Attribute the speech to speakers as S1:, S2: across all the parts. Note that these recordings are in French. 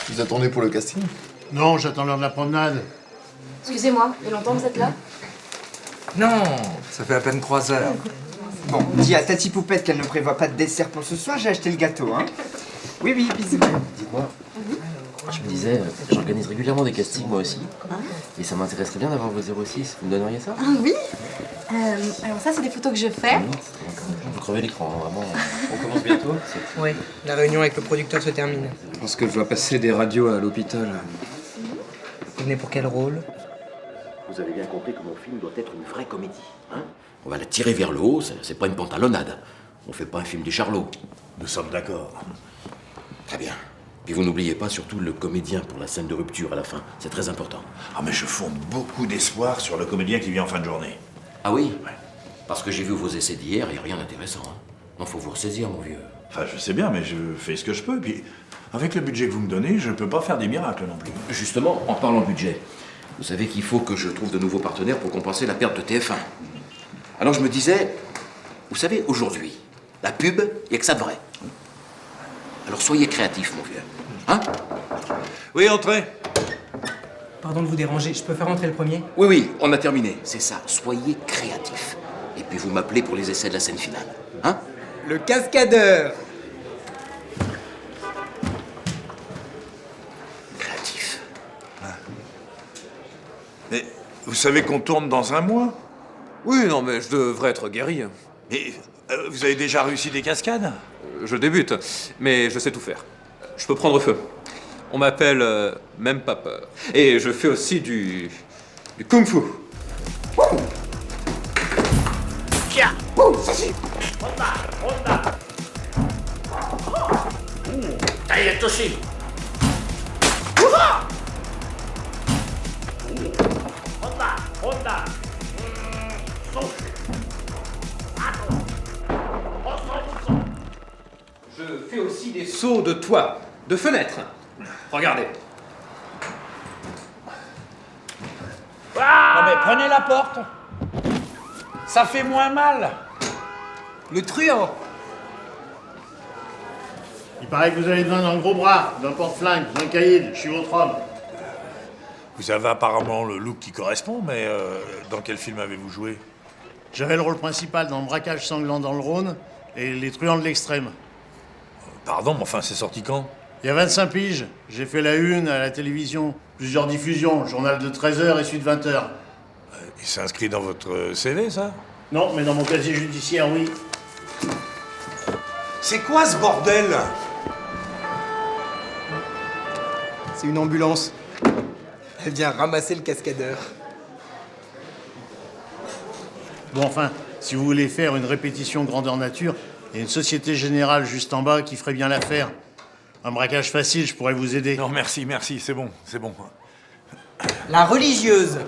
S1: Vous attendez pour le casting?
S2: Non, j'attends l'heure de la promenade.
S3: Excusez-moi, il y a longtemps que vous êtes là?
S4: Non, ça fait à peine 3 heures.
S5: Bon, dis à Tati Poupette qu'elle ne prévoit pas de dessert pour ce soir, j'ai acheté le gâteau, hein. Oui, oui, bisous.
S6: Dites-moi, je me disais, j'organise régulièrement des castings moi aussi. Et ça m'intéresserait bien d'avoir vos 06. Vous me donneriez ça?
S3: Ah oui. Alors ça, c'est des photos que je fais.
S6: Vous crevez l'écran, hein, vraiment. On commence bientôt?
S4: Oui, la réunion avec le producteur se termine.
S7: Je pense que je dois passer des radios à l'hôpital.
S4: Vous venez pour quel rôle?
S8: Vous avez bien compris que mon film doit être une vraie comédie, hein? On va la tirer vers le haut, c'est pas une pantalonnade. On fait pas un film des Charlots.
S9: Nous sommes d'accord.
S8: Très bien. Puis vous n'oubliez pas surtout le comédien pour la scène de rupture à la fin. C'est très important.
S9: Ah, mais je fonde beaucoup d'espoir sur le comédien qui vient en fin de journée.
S8: Ah oui?
S9: Ouais.
S8: Parce que j'ai vu vos essais d'hier, il n'y a rien d'intéressant. Hein. Non, faut vous ressaisir, mon vieux.
S9: Enfin, je sais bien, mais je fais ce que je peux. Puis, avec le budget que vous me donnez, je peux pas faire des miracles non plus.
S8: Justement, en parlant budget, vous savez qu'il faut que je trouve de nouveaux partenaires pour compenser la perte de TF1. Alors je me disais, vous savez, aujourd'hui, la pub, il n'y a que ça de vrai. Alors soyez créatifs, mon vieux. Hein?
S9: Oui, entrez.
S4: Pardon de vous déranger, je peux faire entrer le premier?
S8: Oui, oui, on a terminé. C'est ça, soyez créatifs. Et puis vous m'appelez pour les essais de la scène finale. Hein?
S4: Le cascadeur!
S8: Créatif.
S9: Mais vous savez qu'on tourne dans 1 mois?
S7: Oui, non, mais je devrais être guéri.
S9: Et vous avez déjà réussi des cascades?
S7: Je débute, mais je sais tout faire. Je peux prendre feu. On m'appelle même pas peur. Et je fais aussi du kung-fu. Je fais aussi des sauts de toit, de fenêtre. Regardez.
S10: Non mais prenez la porte. Ça fait moins mal.
S4: Le truand!
S2: Il paraît que vous avez besoin d'un gros bras, d'un porte-flingue, d'un caïd. Je suis votre homme.
S9: Vous avez apparemment le look qui correspond, mais dans quel film avez-vous joué?
S2: J'avais le rôle principal dans Braquage sanglant dans le Rhône et Les truands de l'extrême.
S9: Pardon, mais enfin, c'est sorti quand?
S2: Il y a 25 piges, j'ai fait la une à la télévision, plusieurs diffusions, journal de 13h et suite 20h.
S9: Et c'est inscrit dans votre CV, ça?
S2: Non, mais dans mon casier judiciaire, oui.
S10: C'est quoi ce bordel?
S4: C'est une ambulance. Elle vient ramasser le cascadeur.
S2: Bon, enfin, si vous voulez faire une répétition grandeur nature, il y a une Société Générale juste en bas qui ferait bien l'affaire. Un braquage facile, je pourrais vous aider.
S9: Non, merci, merci, c'est bon, c'est bon.
S4: La religieuse.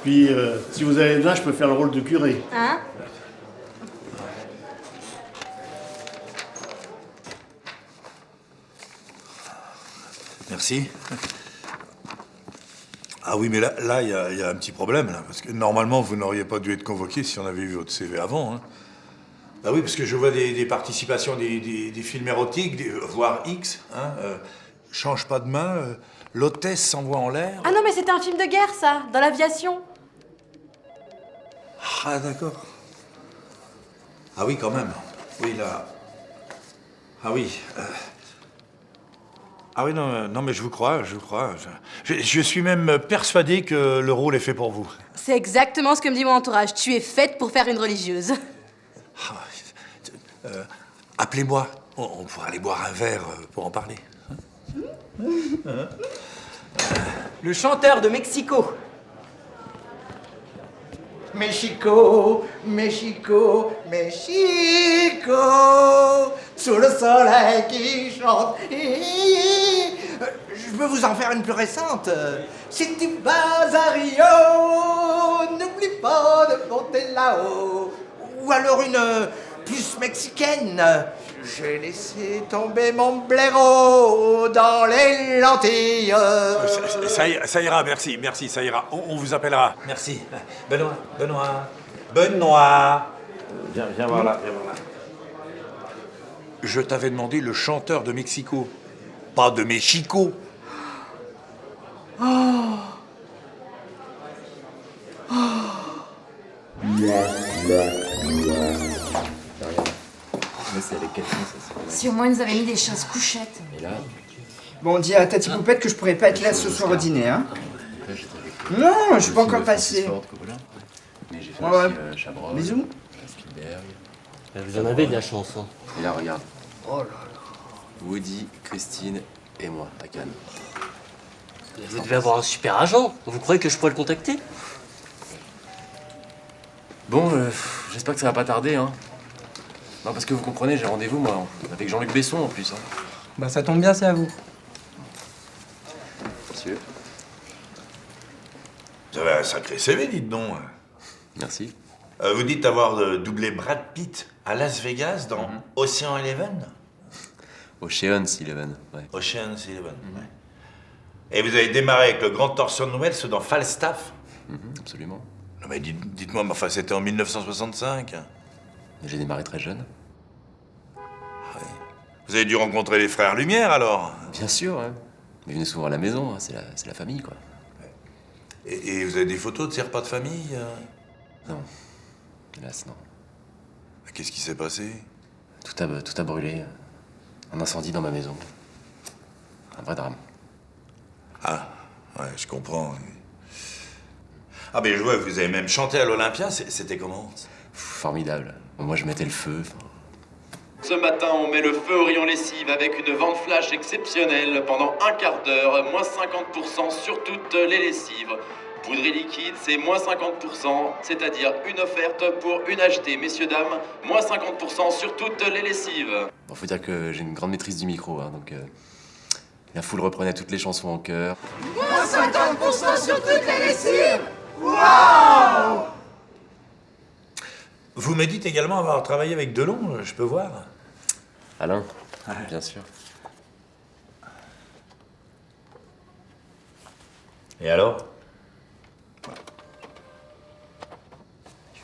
S2: Puis, si vous avez besoin, je peux faire le rôle de curé.
S3: Hein?
S9: Merci. Ah oui, mais là, il y a un petit problème, là, parce que normalement, vous n'auriez pas dû être convoqué si on avait vu votre CV avant, hein. Bah oui, parce que je vois des participations, des films érotiques, voire X, hein. Change pas de main, l'hôtesse s'envoie en l'air.
S3: Ah non, mais c'était un film de guerre, ça, dans l'aviation.
S9: Ah, d'accord. Ah oui, quand même. Oui, là... Ah oui. Ah oui, non, non, mais je vous crois, je vous crois. Je suis même persuadé que le rôle est fait pour vous.
S3: C'est exactement ce que me dit mon entourage. Tu es faite pour faire une religieuse.
S9: Appelez-moi. On pourra aller boire un verre pour en parler.
S4: Le chanteur de Mexico.
S10: Mexico, Mexico, Mexico, sous le soleil qui chante. Je peux vous en faire une plus récente. Si tu vas à Rio, n'oublie pas de monter là-haut. Ou alors une plus mexicaine. J'ai laissé tomber mon blaireau dans les lentilles.
S9: Ça ira, merci, ça ira. On vous appellera.
S10: Merci. Benoît,
S9: Benoît.
S8: Viens voir là, viens voir là.
S9: Je t'avais demandé le chanteur de Mexico, pas de Mexico.
S6: Mais c'est avec quelqu'un, ça.
S11: Si au moins ils nous avaient mis des chaises couchettes.
S6: Et là,
S5: Bon, dis à Tati Poupette que je pourrais pas être là ce soir au dîner, hein.
S6: après, j'étais avec
S5: Non, je suis pas encore
S6: Francis
S5: passé.
S6: Ford Coppola. Mais j'ai fait
S5: Ouais,
S6: aussi
S5: ouais.
S6: Chabrol,
S5: Bisous.
S6: Spielberg.
S12: Vous en avez de la chance, hein.
S6: Et là, regarde. Oh là là. Woody, Christine et moi, à Cannes.
S12: Vous devez avoir un super agent. Vous croyez que je pourrais le contacter?
S6: Bon, j'espère que ça va pas tarder, hein. Non, parce que vous comprenez, j'ai rendez-vous, moi, avec Jean-Luc Besson, en plus, hein.
S4: Bah ça tombe bien, c'est à vous.
S6: Monsieur.
S9: Vous avez un sacré CV, dites donc.
S6: Merci.
S9: Vous dites avoir doublé Brad Pitt à Las Vegas dans Ocean Eleven?
S6: Ocean's Eleven, ouais.
S9: Ocean's Eleven, ouais. Et vous avez démarré avec le grand Orson Welles dans Falstaff?
S6: Absolument.
S9: Non mais dites-moi, mais enfin c'était en 1965.
S6: J'ai démarré très jeune.
S9: Vous avez dû rencontrer les frères Lumière alors?
S6: Bien sûr, ouais. Mais venez souvent à la maison, hein, c'est la famille, quoi.
S9: Et vous avez des photos de ces repas de famille?
S6: Non. Hélas, non.
S9: Qu'est-ce qui s'est passé?
S6: Tout a brûlé. Un incendie dans ma maison. Un vrai drame.
S9: Ah, ouais, je comprends. Ah, mais je vois, vous avez même chanté à l'Olympia, c'était comment?
S6: Formidable. Moi, je mettais le feu.
S13: Ce matin, on met le feu au rayon lessive avec une vente flash exceptionnelle pendant un quart d'heure, moins 50% sur toutes les lessives. Poudre liquide, c'est moins 50%, c'est-à-dire une offerte pour une achetée. Messieurs, dames, moins 50% sur toutes les lessives.
S6: Bon, faut dire que j'ai une grande maîtrise du micro, hein, donc la foule reprenait toutes les chansons en chœur.
S10: Moins 50% sur toutes les lessives. Waouh!
S9: Vous me dites également avoir travaillé avec Delon, je peux voir?
S6: Alain, bien sûr.
S9: Et alors?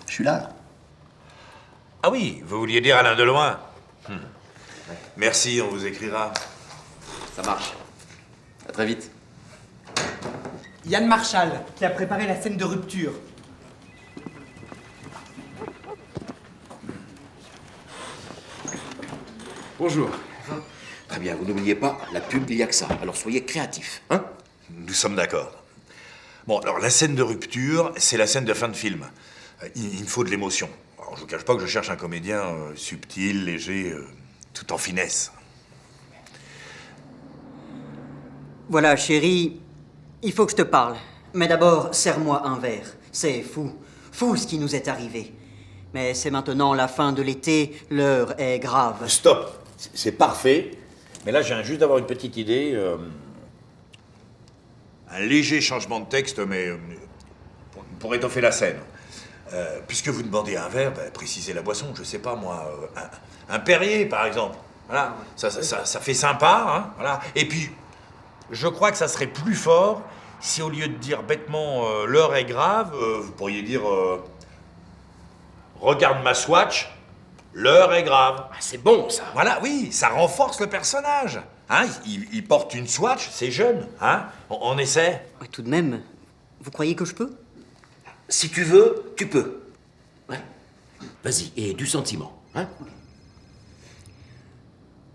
S1: Je suis là.
S9: Ah oui, vous vouliez dire Alain Deloin. Merci, on vous écrira.
S6: Ça marche. À très vite.
S4: Yann Marshall, qui a préparé la scène de rupture.
S8: Bonjour. Très bien, vous n'oubliez pas, la pub, il n'y a que ça. Alors soyez créatifs, hein?
S9: Nous sommes d'accord. Bon, alors la scène de rupture, c'est la scène de fin de film. Il me faut de l'émotion. Alors je vous cache pas que je cherche un comédien subtil, léger, tout en finesse.
S14: Voilà, chérie, il faut que je te parle. Mais d'abord, serre-moi un verre. C'est fou. Fou ce qui nous est arrivé. Mais c'est maintenant la fin de l'été, l'heure est grave.
S15: Stop! C'est parfait. Mais là, je viens juste d'avoir une petite idée.
S9: Un léger changement de texte, mais pour étoffer la scène. Puisque vous demandez un verre, précisez la boisson, je sais pas moi, un Perrier par exemple. Voilà, ça fait sympa, hein, voilà. Et puis, je crois que ça serait plus fort si au lieu de dire bêtement l'heure est grave, vous pourriez dire regarde ma Swatch, l'heure est grave.
S8: Ah, c'est bon ça.
S9: Voilà, oui, ça renforce le personnage. Hein, il porte une Swatch, c'est jeune, hein. On essaie.
S14: Ouais, tout de même, vous croyez que je peux?
S8: Si tu veux, tu peux. Ouais. Vas-y, et du sentiment, hein?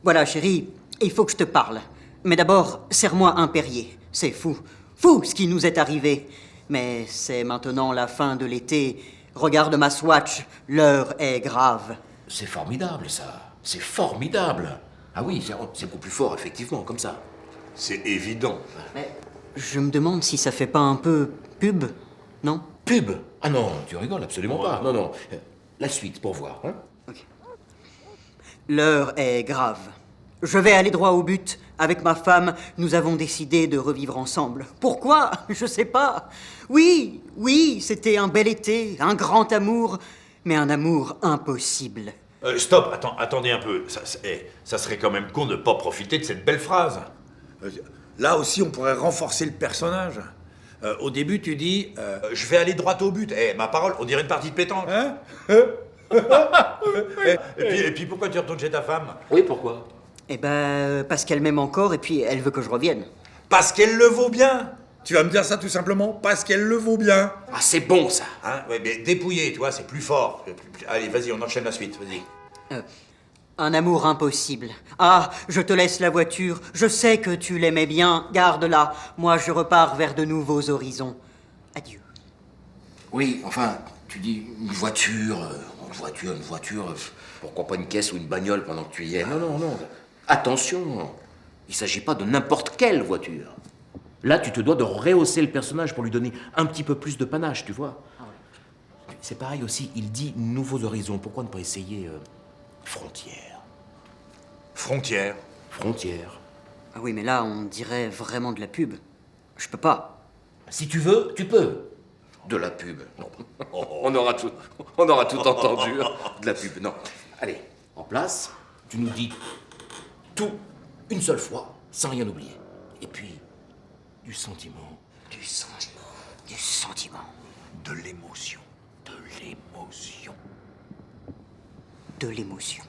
S14: Voilà, chérie, il faut que je te parle. Mais d'abord, serre-moi un Perrier. C'est fou. Fou ce qui nous est arrivé. Mais c'est maintenant la fin de l'été. Regarde ma Swatch, l'heure est grave.
S8: C'est formidable, ça. C'est formidable. Ah oui, c'est beaucoup plus fort, effectivement, comme ça.
S9: C'est évident.
S14: Mais je me demande si ça fait pas un peu pub, non?
S8: Pub? Ah non, tu rigoles, absolument pas. Non, non. La suite, pour voir, hein?
S14: Ok. L'heure est grave. Je vais aller droit au but. Avec ma femme, nous avons décidé de revivre ensemble. Pourquoi? Je sais pas. Oui, c'était un bel été, un grand amour, mais un amour impossible.
S9: Stop, attendez un peu. Ça serait quand même con de pas profiter de cette belle phrase. Là aussi, on pourrait renforcer le personnage. Au début, tu dis je vais aller droit au but. Ma parole, on dirait une partie de pétanque. Hein et puis pourquoi tu retournes chez ta femme?
S8: Oui, pourquoi?
S14: Eh ben, parce qu'elle m'aime encore et puis elle veut que je revienne.
S9: Parce qu'elle le vaut bien. Tu vas me dire ça tout simplement parce qu'elle le vaut bien.
S8: Ah, c'est bon, ça.
S9: Hein? Ouais, mais dépouiller, tu vois, c'est plus fort. Allez, vas-y, on enchaîne la suite, vas-y.
S14: Un amour impossible. Ah, je te laisse la voiture. Je sais que tu l'aimais bien. Garde-la. Moi, je repars vers de nouveaux horizons. Adieu.
S8: Oui, enfin, tu dis une voiture, une voiture. Pourquoi pas une caisse ou une bagnole pendant que tu y es? Non, non, non. Attention, il s'agit pas de n'importe quelle voiture. Là, tu te dois de rehausser le personnage pour lui donner un petit peu plus de panache, tu vois. C'est pareil aussi, il dit nouveaux horizons. Pourquoi ne pas essayer frontières?
S9: Frontières?
S8: Frontières.
S14: Ah oui, mais là, on dirait vraiment de la pub. Je peux pas.
S8: Si tu veux, tu peux. De la pub, non. On aura tout entendu. De la pub, non. Allez, en place, tu nous dis tout une seule fois, sans rien oublier. Et puis, du sentiment.
S14: Du sentiment. Du sentiment.
S9: De l'émotion. De l'émotion.
S14: De l'émotion.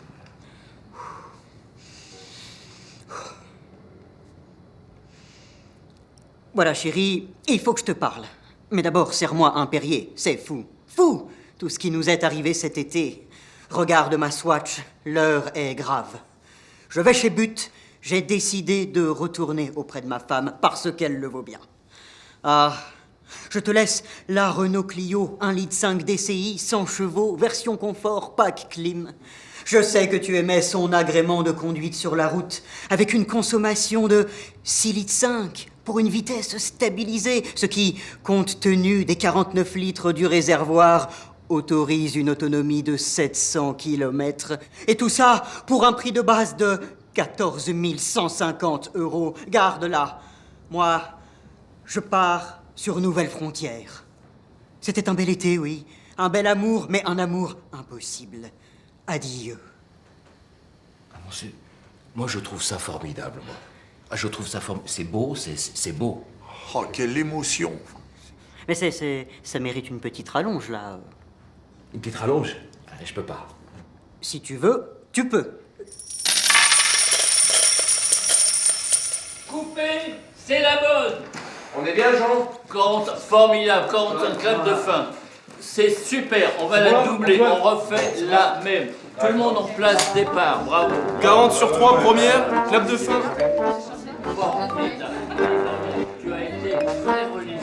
S14: Voilà, chérie, il faut que je te parle. Mais d'abord, serre-moi un Perrier. C'est fou. Fou! Tout ce qui nous est arrivé cet été. Regarde ma Swatch. L'heure est grave. Je vais chez But. J'ai décidé de retourner auprès de ma femme parce qu'elle le vaut bien. Ah, je te laisse la Renault Clio, 1,5 litre DCI, 100 chevaux, version confort, pack clim. Je sais que tu aimais son agrément de conduite sur la route, avec une consommation de 6,5 litres pour une vitesse stabilisée, ce qui, compte tenu des 49 litres du réservoir, autorise une autonomie de 700 km. Et tout ça pour un prix de base de 14 150 €. Garde-la. Moi, je pars sur nouvelles frontières. C'était un bel été, oui. Un bel amour, mais un amour impossible. Adieu.
S8: Moi, je trouve ça formidable, moi. Ah, je trouve ça formidable. C'est beau, c'est beau.
S9: Oh, quelle émotion.
S14: Mais ça mérite une petite rallonge, là.
S8: Une petite rallonge? Je peux pas.
S14: Si tu veux, tu peux.
S16: Coupé, c'est la bonne.
S8: On est bien, Jean?
S16: Formidable, 45 crêpes de faim. C'est super, on va la doubler, on refait la même. Tout le monde en place, départ, bravo.
S17: 40 sur 3, première, clap de fin.
S16: Formidable. Tu as été très religieux.